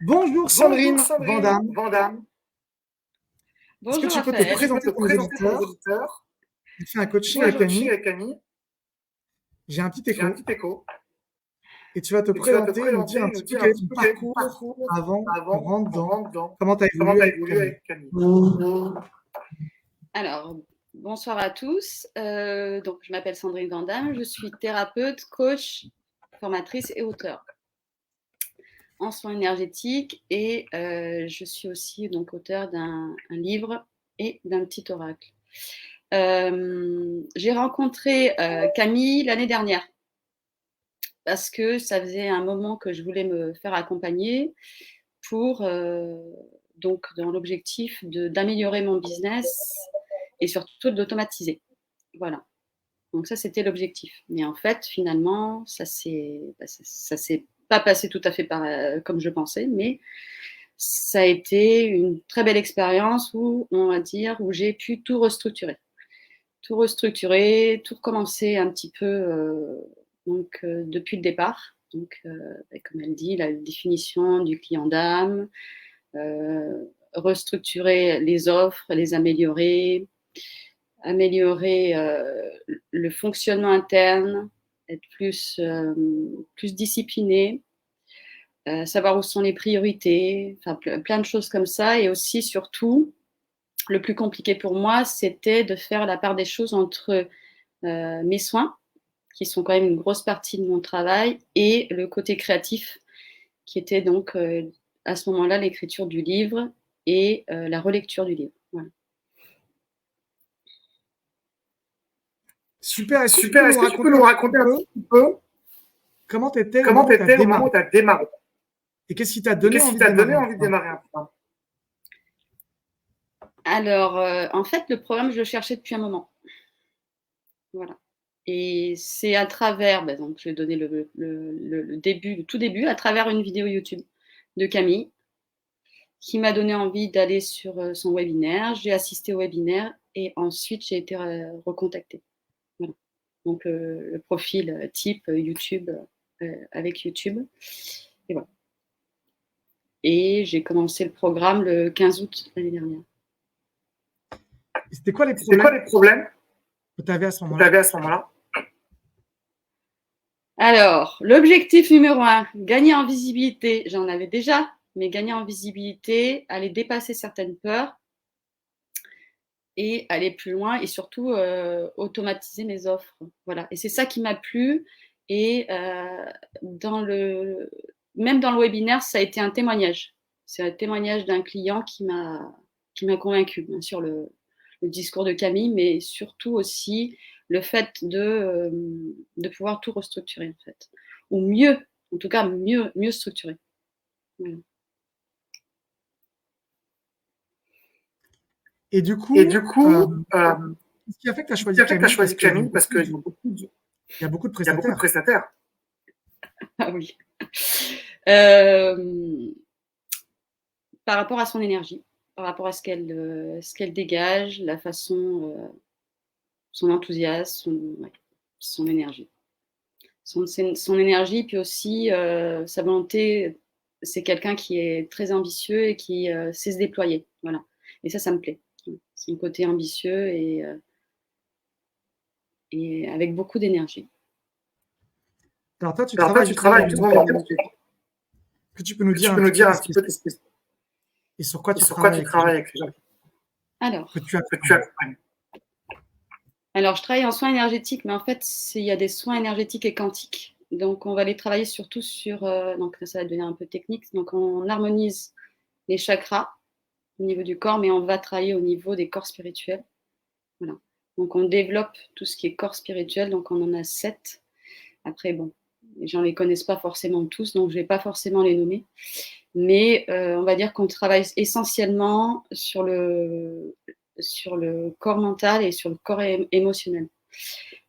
Bonjour Bonjour Sandrine Sandrine Vandame. Vandame. Est-ce que Bonjour tu peux te Raphaël. Est-ce que tu présenter peux te pour nos présenter pour nos auditeurs? auditeurs? Tu fais un Tu coaching fais un avec coaching Camille. avec Camille. J'ai un petit J'ai un écho. petit écho. Et tu vas te Et tu vas te présenter, nous dire présenter, un nous petit peu dire quel un est petit ton peu quel est ton parcours parcours avant qu'on avant rentre qu'on dans rentre dans comment tu as comment évolué tu as avec évolué Camille. avec Camille. Alors, bonsoir à tous. Donc, je m'appelle Sandrine Vandame. Je suis thérapeute, coach, formatrice et auteure en soins énergétiques. Et je suis aussi donc auteure d'un livre et d'un petit oracle. J'ai rencontré Camille l'année dernière parce que ça faisait un moment que je voulais me faire accompagner pour donc dans l'objectif d'améliorer mon business et surtout d'automatiser. Voilà. Donc ça c'était l'objectif. Mais en fait finalement ça s'est pas passé tout à fait comme je pensais, mais ça a été une très belle expérience où on va dire où j'ai pu tout restructurer, tout recommencer un petit peu depuis le départ. Donc, comme elle dit, la définition du client d'âme, restructurer les offres, les améliorer le fonctionnement interne, être plus discipliné, savoir où sont les priorités, enfin plein de choses comme ça. Et aussi, surtout, le plus compliqué pour moi, c'était de faire la part des choses entre mes soins, qui sont quand même une grosse partie de mon travail, et le côté créatif, qui était donc à ce moment-là l'écriture du livre et la relecture du livre. Voilà. Super, est-ce que tu peux Super, nous est-ce que tu peux raconter nous un petit raconter un peu petit peu comment tu étais au comment moment tu où tu as étais au moment démarré? où tu as démarré? Et qu'est-ce qui t'a Et donné qu'est-ce qui envie de t'a donné démarrer un envie de peu? démarrer un peu? Alors, en fait, le programme, je le cherchais depuis un moment. Voilà. Et c'est à travers, donc je vais donner le début, le tout début, à travers une vidéo YouTube de Camille, qui m'a donné envie d'aller sur son webinaire. J'ai assisté au webinaire et ensuite j'ai été recontactée. Voilà. Donc le profil type YouTube avec YouTube. Et voilà. Et j'ai commencé le programme le 15 août l'année dernière. Et c'était quoi les C'était quoi problèmes les problèmes que tu avais à ce que tu moment-là? avais à ce moment-là? Alors, l'objectif numéro 1, gagner en visibilité. J'en avais déjà, mais gagner en visibilité, aller dépasser certaines peurs et aller plus loin et surtout automatiser mes offres. Voilà. Et c'est ça qui m'a plu. Et même dans le webinaire, ça a été un témoignage. C'est un témoignage d'un client qui m'a convaincu, bien sûr, le discours de Camille, mais surtout aussi le fait de pouvoir tout restructurer, en fait. Ou mieux, en tout cas, mieux structurer. Voilà. Et du Et coup, du coup, qu'est-ce qui a fait que tu as qu'est-ce qui choisi a fait que tu as Camille? Parce choisi qu'il y a Camille? Parce beaucoup qu'il de, il y a beaucoup de y a beaucoup de prestataires. prestataires. Ah oui. Euh, Par rapport à son énergie, par rapport à ce qu'elle dégage, la façon, son enthousiasme, son énergie. Son énergie, puis aussi sa volonté. C'est quelqu'un qui est très ambitieux et qui sait se déployer. Voilà. Et ça me plaît. C'est un côté ambitieux et avec beaucoup d'énergie. Alors toi, tu Alors toi, travailles tu justement travailles dans justement l'énergie. dans l'énergie. Que tu peux nous Que dire tu un peux nous petit peu dire un petit peu et sur quoi et tu sur quoi travailles tu avec les gens travailles avec les gens Alors, que tu que tu accompagnes? accompagnes? Alors, je travaille en soins énergétiques, mais en fait, il y a des soins énergétiques et quantiques. Donc, on va les travailler surtout sur. Donc, ça va devenir un peu technique. Donc, on harmonise les chakras au niveau du corps, mais on va travailler au niveau des corps spirituels. Voilà. Donc, on développe tout ce qui est corps spirituel. Donc, on en a 7. Après, bon, les gens ne les connaissent pas forcément tous, donc je ne vais pas forcément les nommer. Mais on va dire qu'on travaille essentiellement sur le corps mental et sur le corps émotionnel.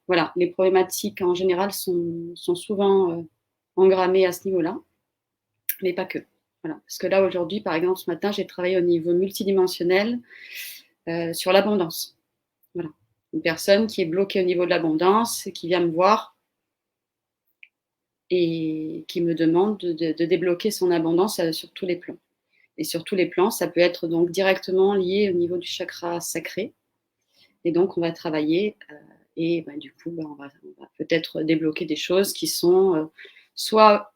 Voilà, les problématiques en général sont souvent engrammées à ce niveau-là, mais pas que. Voilà. Parce que là, aujourd'hui, par exemple, ce matin, j'ai travaillé au niveau multidimensionnel sur l'abondance. Voilà. Une personne qui est bloquée au niveau de l'abondance, qui vient me voir et qui me demande de débloquer son abondance sur tous les plans. Et sur tous les plans, ça peut être donc directement lié au niveau du chakra sacré. Et donc, on va travailler et du coup, on va peut-être débloquer des choses qui sont soit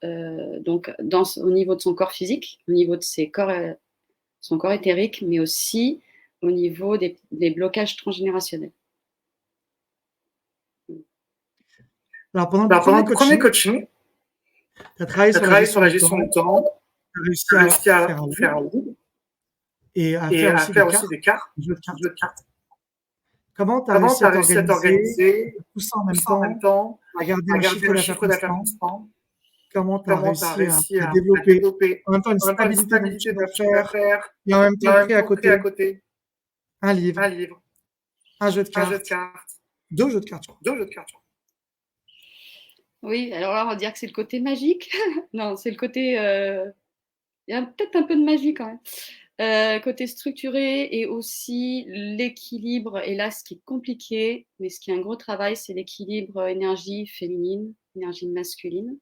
donc au niveau de son corps physique, au niveau de son corps éthérique, mais aussi au niveau des blocages transgénérationnels. Alors, pendant le premier coaching, tu as travaillé sur la gestion du temps, tu as réussi à faire un lit et à faire aussi des cartes, jeux de cartes. Comment tu as réussi à t'organiser, tout ça en même temps, à garder un chiffre d'affaires constant? Comment tu as réussi à développer en même temps une stabilité dans le chiffre d'affaires et en même temps créer à côté un livre, un jeu de cartes, 2 jeux de cartes, je crois. Oui, alors là, on va dire que c'est le côté magique. Non, c'est le côté... il y a peut-être un peu de magie quand même. Côté structuré et aussi l'équilibre. Et là, ce qui est compliqué, mais ce qui est un gros travail, c'est l'équilibre énergie féminine, énergie masculine.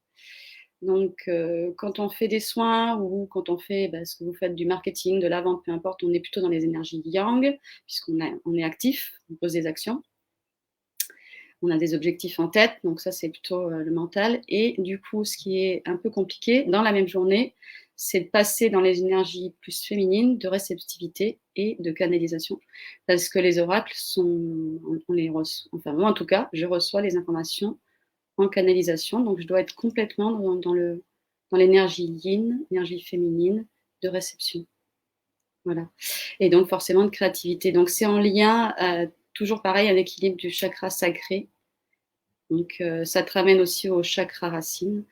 Donc, quand on fait des soins ou quand on fait ce que vous faites du marketing, de la vente, peu importe, on est plutôt dans les énergies yang, puisqu'on est actif, on pose des actions. On a des objectifs en tête, donc ça, c'est plutôt le mental. Et du coup, ce qui est un peu compliqué dans la même journée, c'est de passer dans les énergies plus féminines, de réceptivité et de canalisation. Parce que les oracles enfin moi en tout cas, je reçois les informations en canalisation, donc je dois être complètement dans l'énergie yin, énergie féminine, de réception. Voilà. Et donc forcément de créativité. Donc c'est en lien, toujours pareil, à l'équilibre du chakra sacré. Donc ça te ramène aussi au chakra racine.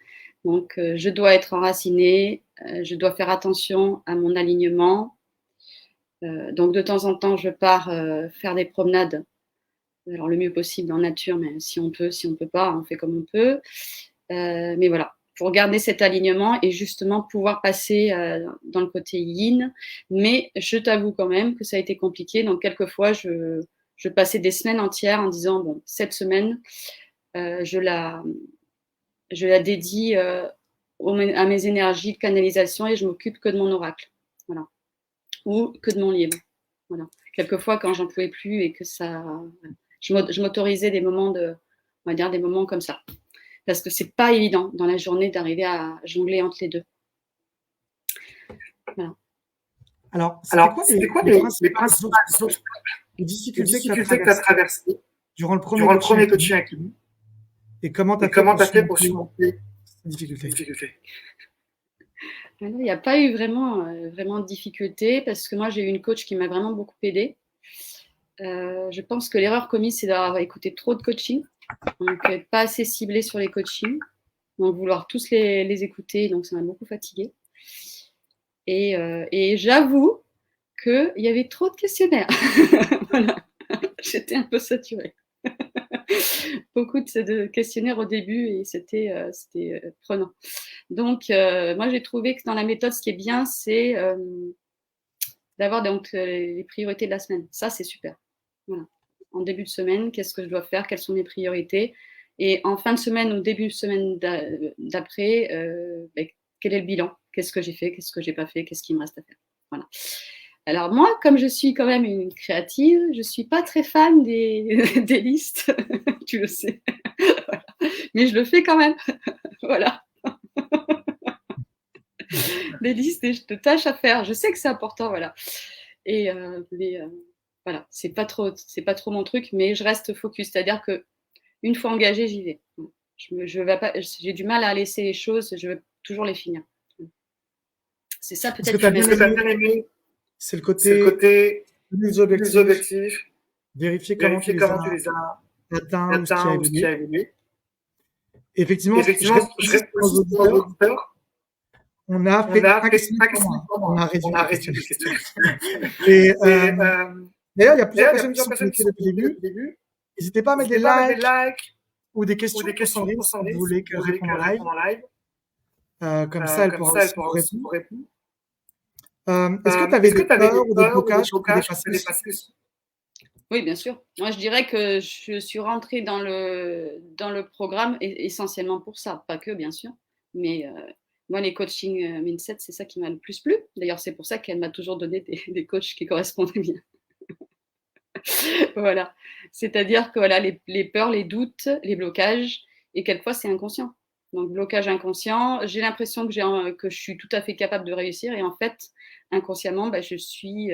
Donc je dois être enracinée, je dois faire attention à mon alignement. Donc de temps en temps, je pars faire des promenades. Alors le mieux possible en nature, mais si on peut pas, on fait comme on peut. Mais voilà, pour garder cet alignement et justement pouvoir passer dans le côté yin. Mais je t'avoue quand même que ça a été compliqué. Donc quelquefois, je passais des semaines entières en disant, bon, cette semaine, je la dédie à mes énergies de canalisation et je m'occupe que de mon oracle. Voilà. Ou que de mon livre. Voilà. Quelquefois, quand j'en pouvais plus et que ça... Je m'autorisais des moments on va dire des moments comme ça. Parce que c'est pas évident dans la journée d'arriver à jongler entre les deux. Voilà. Alors, c'était quoi les principales difficultés que tu as traversées durant le premier coaching avec lui et comment tu as fait pour surmonter ces difficultés? Il n'y a pas eu vraiment de difficulté parce que moi, j'ai eu une coach qui m'a vraiment beaucoup aidée. Je pense que l'erreur commise, c'est d'avoir écouté trop de coaching, donc pas assez ciblé sur les coachings, donc vouloir tous les écouter, donc ça m'a beaucoup fatiguée. Et j'avoue qu'il y avait trop de questionnaires. Voilà. J'étais un peu saturée. Beaucoup de questionnaires au début et c'était prenant. Donc, moi, j'ai trouvé que dans la méthode, ce qui est bien, c'est d'avoir donc les priorités de la semaine. Ça, c'est super. Voilà. En début de semaine, qu'est-ce que je dois faire? Quelles sont mes priorités? Et en fin de semaine ou début de semaine d'après, quel est le bilan? Qu'est-ce que j'ai fait? Qu'est-ce que j'ai pas fait? Qu'est-ce qu'il me reste à faire? Voilà. Alors moi, comme je suis quand même une créative, je suis pas très fan des listes, tu le sais. Voilà. Mais je le fais quand même. Voilà. Des listes de tâches à faire. Je sais que c'est important, voilà. Et voilà, c'est pas trop mon truc, mais je reste focus. C'est-à-dire que une fois engagée, j'y vais. Je vais pas, j'ai du mal à laisser les choses. Je veux toujours les finir. C'est ça peut-être. Ce que tu as bien aimé, c'est le côté des objectifs, vérifier comment tu les as atteints ou ce qui a évolué. Effectivement, je reste aux auditeurs. On a fait 5 questions. On a réduit les questions. Et d'ailleurs, il y a plusieurs personnes qui sont connectées depuis le début. N'hésitez pas à mettre des likes ou des questions pour Sandrine si vous voulez qu'elle réponde en live. Comme ça, elle pourra aussi vous répondre. Est-ce que tu avais des peurs ou des blocages que tu dépasser? Oui, bien sûr. Moi, je dirais que je suis rentrée dans le programme essentiellement pour ça. Pas que, bien sûr. Mais moi, les coachings mindset, c'est ça qui m'a le plus plu. D'ailleurs, c'est pour ça qu'elle m'a toujours donné des coachs qui correspondaient bien. Voilà. C'est-à-dire que voilà, les peurs, les doutes, les blocages, et quelquefois, c'est inconscient. Donc, blocage inconscient, j'ai l'impression que je suis tout à fait capable de réussir. Et en fait, inconsciemment, bah, je suis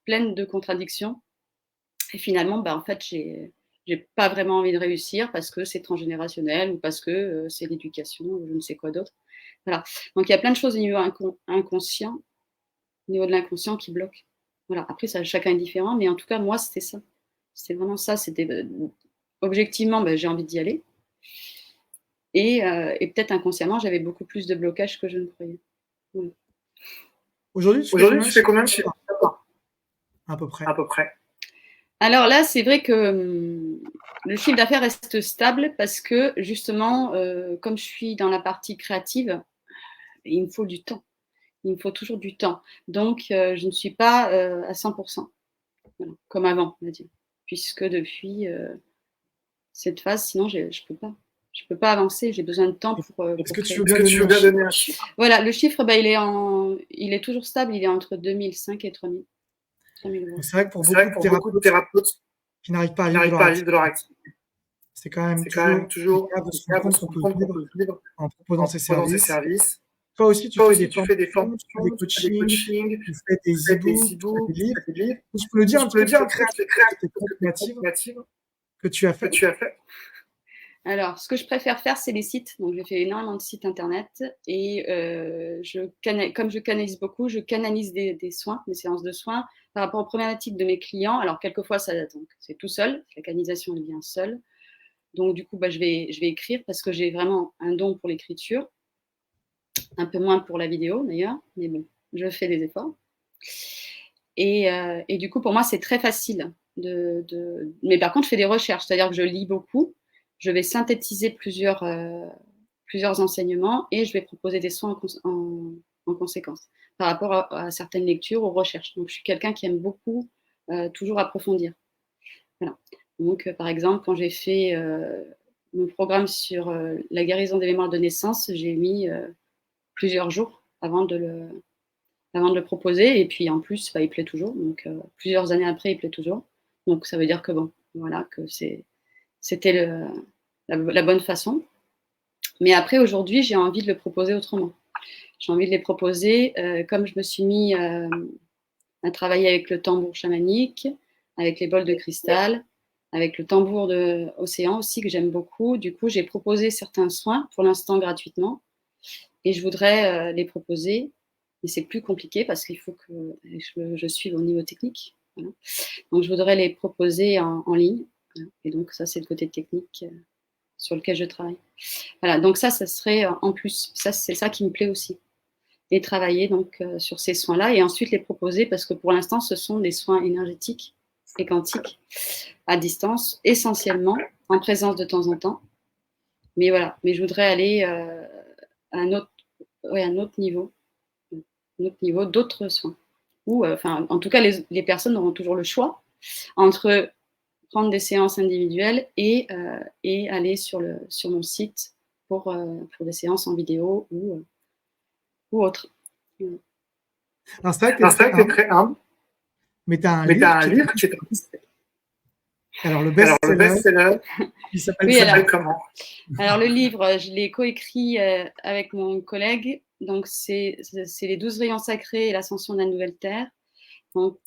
pleine de contradictions. Et finalement, bah, en fait, j'ai pas vraiment envie de réussir parce que c'est transgénérationnel ou parce que c'est l'éducation ou je ne sais quoi d'autre. Voilà. Donc il y a plein de choses au niveau inconscient, au niveau de l'inconscient qui bloquent. Voilà. Après, ça, chacun est différent, mais en tout cas, moi, c'était ça. C'était vraiment ça. C'était objectivement, bah, j'ai envie d'y aller. Et peut-être inconsciemment, j'avais beaucoup plus de blocages que je ne croyais. Voilà. Aujourd'hui, tu fais combien de chiffres à peu près? Alors là, c'est vrai que le chiffre d'affaires reste stable parce que justement, comme je suis dans la partie créative, il me faut du temps. Il me faut toujours du temps. Donc, je ne suis pas à 100%, voilà, comme avant, on va dire. Puisque depuis cette phase, sinon, je ne peux pas. Je ne peux pas avancer, j'ai besoin de temps pour Est-ce que créer. tu veux bien donner un chiffre? Voilà, le chiffre, bah, il est toujours stable, il est entre 2005 et 3000. C'est vrai que pour beaucoup de thérapeutes qui n'arrivent pas à vivre de leur activité, c'est quand même toujours de se rendre compte qu'on peut vivre en proposant ses services. Toi aussi, tu fais des formations, tu fais des coachings, tu fais des e-books, tu fais des livres. Tu peux nous dire un petit peu tes créatives que tu as fait? Alors, ce que je préfère faire, c'est les sites. Donc, je fais énormément de sites internet et comme je canalise beaucoup, je canalise des soins, des séances de soins par rapport aux problématiques de mes clients. Alors, quelquefois, c'est tout seul. La canalisation, elle vient seule. Donc, du coup, bah, je vais écrire parce que j'ai vraiment un don pour l'écriture. Un peu moins pour la vidéo, d'ailleurs. Mais bon, je fais des efforts. Et du coup, pour moi, c'est très facile. Mais par contre, je fais des recherches. C'est-à-dire que je lis beaucoup. Je vais synthétiser plusieurs enseignements et je vais proposer des soins en conséquence par rapport à certaines lectures, aux recherches. Donc, je suis quelqu'un qui aime beaucoup toujours approfondir. Voilà. Donc, par exemple, quand j'ai fait mon programme sur la guérison des mémoires de naissance, j'ai mis plusieurs jours avant de le proposer. Et puis, en plus, bah, il plaît toujours. Donc, plusieurs années après, il plaît toujours. Donc, ça veut dire que bon, voilà, que c'était la bonne façon. Mais après, aujourd'hui, j'ai envie de le proposer autrement. J'ai envie de les proposer comme je me suis mis à travailler avec le tambour chamanique, avec les bols de cristal, avec le tambour de océan aussi, que j'aime beaucoup. Du coup, j'ai proposé certains soins, pour l'instant gratuitement, et je voudrais les proposer. Mais c'est plus compliqué parce qu'il faut que je suive au niveau technique. Voilà. Donc, je voudrais les proposer en ligne. Voilà. Et donc, ça, c'est le côté technique sur lequel je travaille. Voilà, donc ça serait en plus. Ça, c'est ça qui me plaît aussi. Et travailler donc sur ces soins-là et ensuite les proposer parce que pour l'instant, ce sont des soins énergétiques et quantiques à distance, essentiellement, en présence de temps en temps. Mais voilà, mais je voudrais aller à un autre niveau, d'autres soins. Ou, en tout cas, les personnes auront toujours le choix entre prendre des séances individuelles et aller sur mon site pour des séances en vidéo ou autre. Alors, c'est vrai que tu es très humble, mais tu as un livre qui est alors, le best-seller, il s'appelle comment? Alors, le livre, je l'ai coécrit avec mon collègue. Donc, c'est les 12 rayons sacrés et l'ascension de la nouvelle terre. Donc,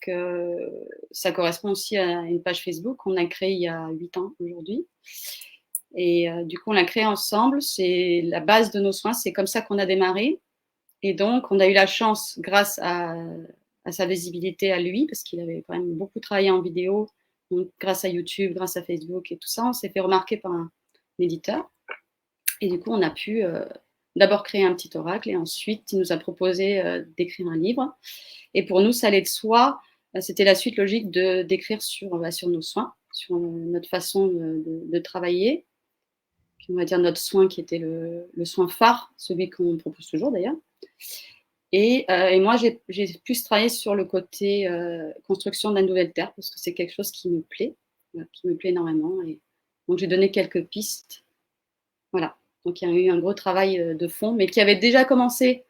ça correspond aussi à une page Facebook qu'on a créée il y a 8 ans aujourd'hui. Et du coup, on l'a créée ensemble. C'est la base de nos soins. C'est comme ça qu'on a démarré. Et donc, on a eu la chance, grâce à sa visibilité à lui, parce qu'il avait quand même beaucoup travaillé en vidéo, donc grâce à YouTube, grâce à Facebook et tout ça, on s'est fait remarquer par un éditeur. Et du coup, on a pu d'abord créer un petit oracle et ensuite, il nous a proposé d'écrire un livre. Et pour nous, ça allait de soi. C'était la suite logique d'écrire sur nos soins, sur notre façon de travailler. Puis on va dire notre soin qui était le soin phare, celui qu'on propose toujours d'ailleurs. Et moi, j'ai plus travaillé sur le côté construction de la nouvelle terre, parce que c'est quelque chose qui me plaît énormément. Et donc, j'ai donné quelques pistes. Voilà. Donc, il y a eu un gros travail de fond, mais qui avait déjà commencé.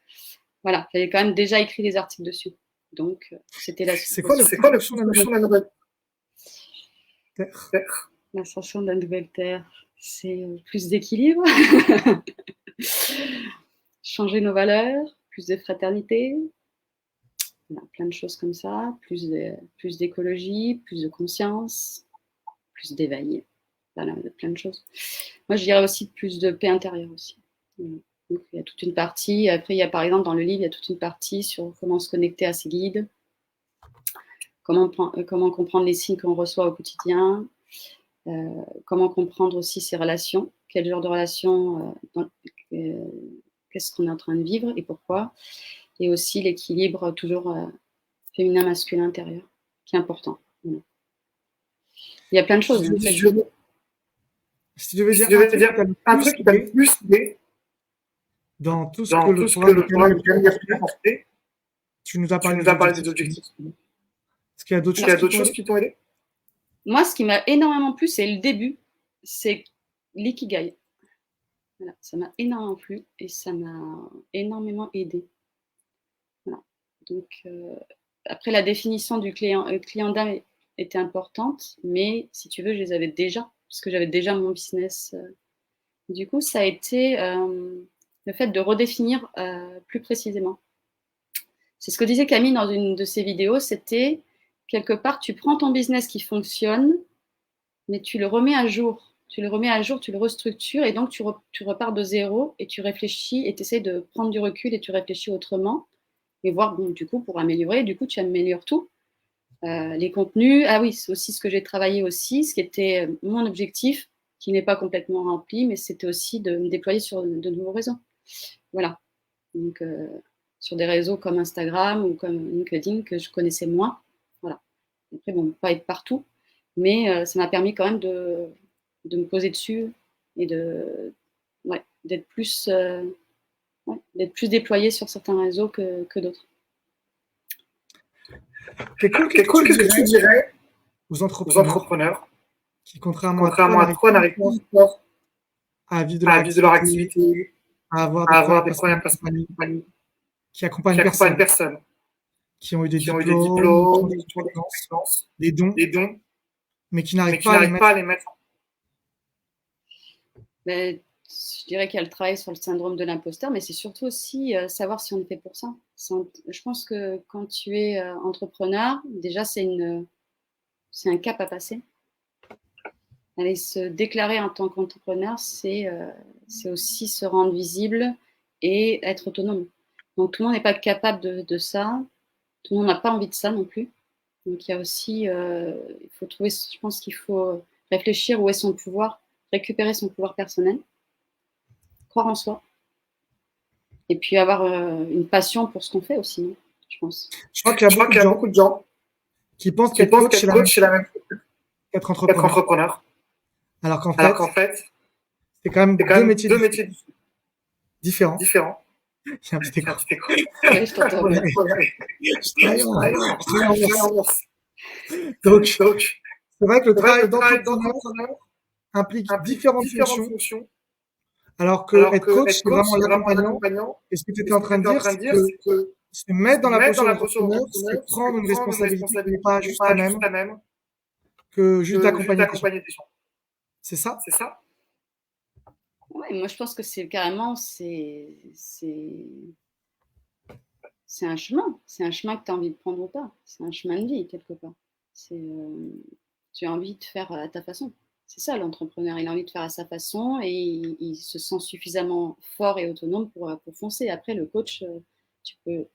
Voilà, j'avais quand même déjà écrit des articles dessus. Donc, c'était la suite. C'est quoi la construction de la nouvelle terre? L'ascension de la nouvelle terre, c'est plus d'équilibre, changer nos valeurs, plus de fraternité, plein de choses comme ça, plus d'écologie, plus de conscience, plus d'éveil, voilà, plein de choses. Moi, je dirais aussi plus de paix intérieure aussi. Donc, il y a toute une partie, après il y a par exemple dans le livre, il y a toute une partie sur comment se connecter à ses guides, comment comprendre les signes qu'on reçoit au quotidien, comment comprendre aussi ses relations, quel genre de relations, qu'est-ce qu'on est en train de vivre et pourquoi, et aussi l'équilibre toujours féminin-masculin intérieur, qui est important. Voilà. Il y a plein de choses. Si tu devais dire un truc qui t'a le plus aidé dans tout ce que le programme a fait, tu nous as parlé des objectifs. Est-ce qu'il y a d'autres choses qui t'ont aidé? Moi, ce qui m'a énormément plu, c'est le début, c'est l'ikigai. Voilà, ça m'a énormément plu et ça m'a énormément aidé. Voilà. Donc, après, la définition du client d'âme était importante, mais si tu veux, je les avais déjà, parce que j'avais déjà mon business. Du coup, ça a été le fait de redéfinir plus précisément. C'est ce que disait Camille dans une de ses vidéos, c'était quelque part, tu prends ton business qui fonctionne, mais tu le remets à jour. Tu le restructures et donc tu repars de zéro et tu réfléchis et tu essaies de prendre du recul et tu réfléchis autrement et voir, bon, du coup, pour améliorer, du coup, tu améliores tout. Les contenus, ah oui, c'est aussi ce que j'ai travaillé aussi, ce qui était mon objectif, qui n'est pas complètement rempli, mais c'était aussi de me déployer sur de nouveaux réseaux. Voilà. Donc, sur des réseaux comme Instagram ou comme LinkedIn que je connaissais moins. Voilà. Après, bon, pas être partout, mais ça m'a permis quand même de me poser dessus et d'être plus déployé sur certains réseaux que d'autres. Qu'est-ce que tu dirais aux entrepreneurs qui, contrairement à toi, n'arrivent pas à vivre de leur activité, à avoir des premières personnes qui accompagnent personne, qui ont eu des diplômes, des compétences, des dons, mais qui n'arrivent pas à les mettre. Mais je dirais qu'il y a le travail sur le syndrome de l'imposteur, mais c'est surtout aussi savoir si on est fait pour ça. Je pense que quand tu es entrepreneur, déjà, c'est un cap à passer. Aller se déclarer en tant qu'entrepreneur, c'est aussi se rendre visible et être autonome. Donc, tout le monde n'est pas capable de ça. Tout le monde n'a pas envie de ça non plus. Donc, il y a aussi, il faut trouver, je pense qu'il faut réfléchir où est son pouvoir, récupérer son pouvoir personnel, croire en soi, et puis avoir une passion pour ce qu'on fait aussi, non, je pense. Je crois qu'il y a beaucoup de gens qui pensent qu'être coach, c'est la même chose qu'être entrepreneur. Alors qu'en fait, c'est quand même deux métiers différents. Il y a un petit écho. Oui, je t'entends. Donc, c'est vrai que le travail d'entrepreneur implique différentes fonctions, alors que être coach, c'est vraiment l'accompagnant. Et ce que tu étais en train de dire, c'est que se mettre dans la posture d'entrepreneur, c'est prendre une responsabilité qui n'est pas juste la même que juste accompagner des gens. C'est ça? Oui, moi je pense que c'est carrément, c'est un chemin. C'est un chemin que tu as envie de prendre ou pas. C'est un chemin de vie, quelque part. Tu as envie de faire à ta façon. C'est ça l'entrepreneur, il a envie de faire à sa façon et il se sent suffisamment fort et autonome pour foncer. Après, le coach, tu peux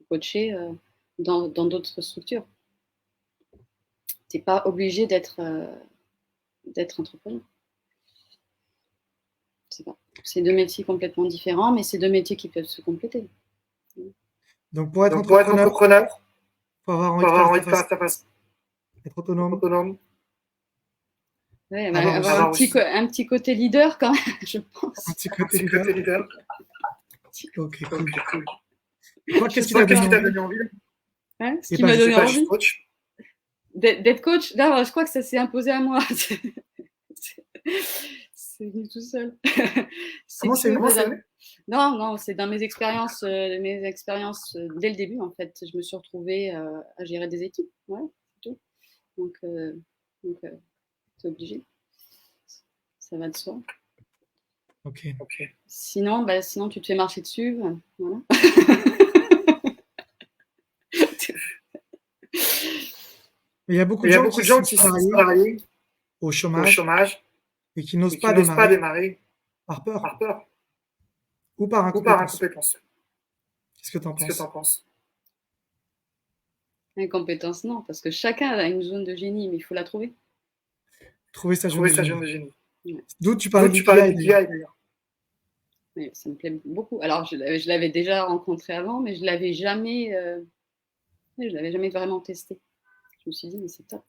coacher dans d'autres structures. Tu n'es pas obligé d'être entrepreneur. C'est deux métiers complètement différents, mais c'est deux métiers qui peuvent se compléter. Donc, pour être entrepreneur, il faut avoir envie de faire à sa façon. Être autonome. Ouais, avoir un petit côté leader quand même, je pense. Un petit côté leader. Ok, cool. Toi, qu'est-ce qui t'a donné envie? Hein, ce qui m'a donné envie d'être coach, non, je crois que ça s'est imposé à moi. C'est venu tout seul. Comment c'est venu? Non, c'est dans mes expériences dès le début, en fait. Je me suis retrouvée à gérer des équipes. Ouais, c'est tout. Donc c'est obligé. Ça va de soi. Ok. Sinon, tu te fais marcher dessus. Voilà. Il y a beaucoup de gens qui sont salariés au chômage et qui n'osent pas démarrer par peur ou par incompétence. Qu'est-ce que tu en penses? Incompétence, non, parce que chacun a une zone de génie, mais il faut la trouver. Trouver sa zone de génie. Ouais. D'où tu parlais d'IKI d'ailleurs. Oui, ça me plaît beaucoup. Alors, je l'avais déjà rencontré avant, mais je ne l'avais jamais vraiment testé. Je me suis dit, mais c'est top.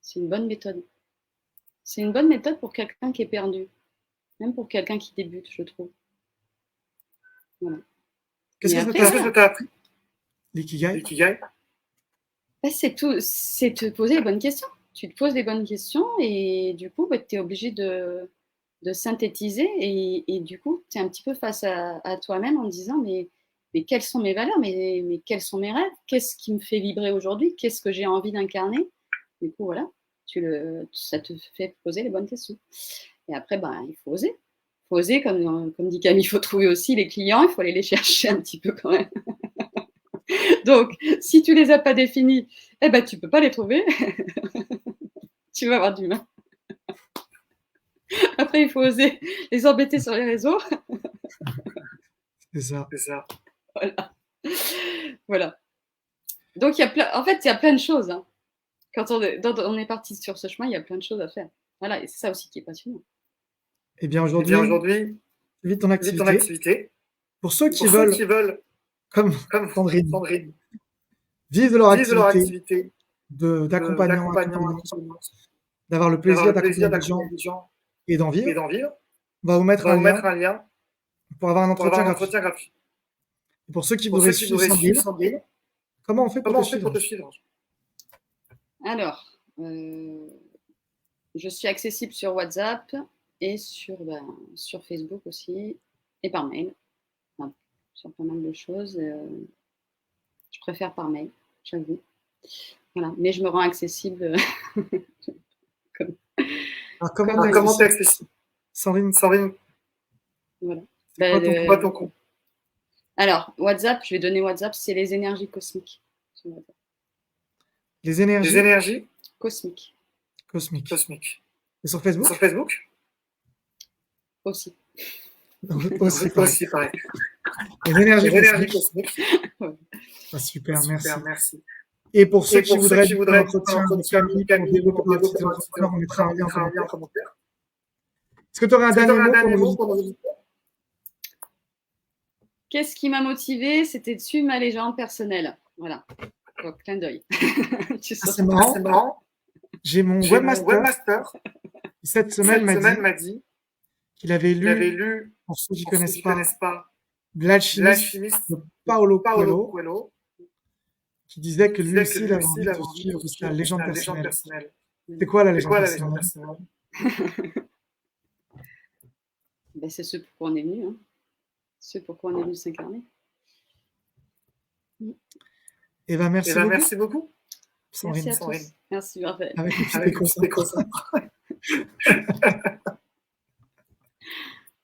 C'est une bonne méthode. C'est une bonne méthode pour quelqu'un qui est perdu. Même pour quelqu'un qui débute, je trouve. Voilà. Qu'est-ce que tu as appris? L'ikigai? C'est te poser les bonnes questions. Tu te poses les bonnes questions et du coup, tu es obligé de synthétiser et du coup, tu es un petit peu face à toi-même en te disant mais quelles sont mes valeurs, mais quels sont mes rêves, qu'est-ce qui me fait vibrer aujourd'hui, qu'est-ce que j'ai envie d'incarner. Du coup, voilà, ça te fait poser les bonnes questions. Et après, il faut oser. Il faut oser, comme dit Camille, il faut trouver aussi les clients, il faut aller les chercher un petit peu quand même. Donc, si tu ne les as pas définis, tu ne peux pas les trouver. Tu vas avoir du mal. Après, il faut oser les embêter sur les réseaux. C'est ça. Voilà. Donc, il y a plein de choses. Hein. Quand on est parti sur ce chemin, il y a plein de choses à faire. Voilà, et c'est ça aussi qui est passionnant. Eh bien, aujourd'hui, vis ton activité. Pour ceux qui veulent, comme Sandrine, vivre de leur activité, d'accompagnement, d'avoir le plaisir d'accompagner des gens et d'en vivre, on va vous mettre un lien pour avoir un entretien gratuit. Et pour ceux qui voudraient suivre Sandrine, comment on fait pour te suivre? Alors, je suis accessible sur WhatsApp et sur Facebook aussi, et par mail. Enfin, sur pas mal de choses. Je préfère par mail, j'avoue. Voilà. Mais je me rends accessible. Comment t'es accessible? Sandrine. Voilà. C'est quoi ton compte? Alors, WhatsApp, je vais donner WhatsApp, c'est les énergies cosmiques. Les énergies cosmiques. Et sur Facebook? Aussi. Aussi, pareil. Les énergies cosmiques. Ah, super, merci. Et pour ceux qui voudraient un entretien avec Camille pour développer leur activité d'entrepreneur, on mettra un lien en commentaire. Est-ce que tu aurais un dernier mot pour nos auditeurs? Qu'est-ce qui m'a motivée? C'était de suivre ma légende personnelle. Voilà. Donc, clin d'œil. C'est marrant. J'ai mon webmaster qui cette semaine m'a dit qu'il avait lu, pour ceux qui ne connaissent pas, L'alchimiste de Paulo Coelho, qui disait que lui aussi, il avait envie de suivre sa légende personnelle. C'est quoi la légende personnelle? C'est ce pourquoi on est venu. Hein. Ce pourquoi on est venu s'incarner. Eh bien, merci beaucoup. Merci à tous. Merci, Raphaël. Avec les petits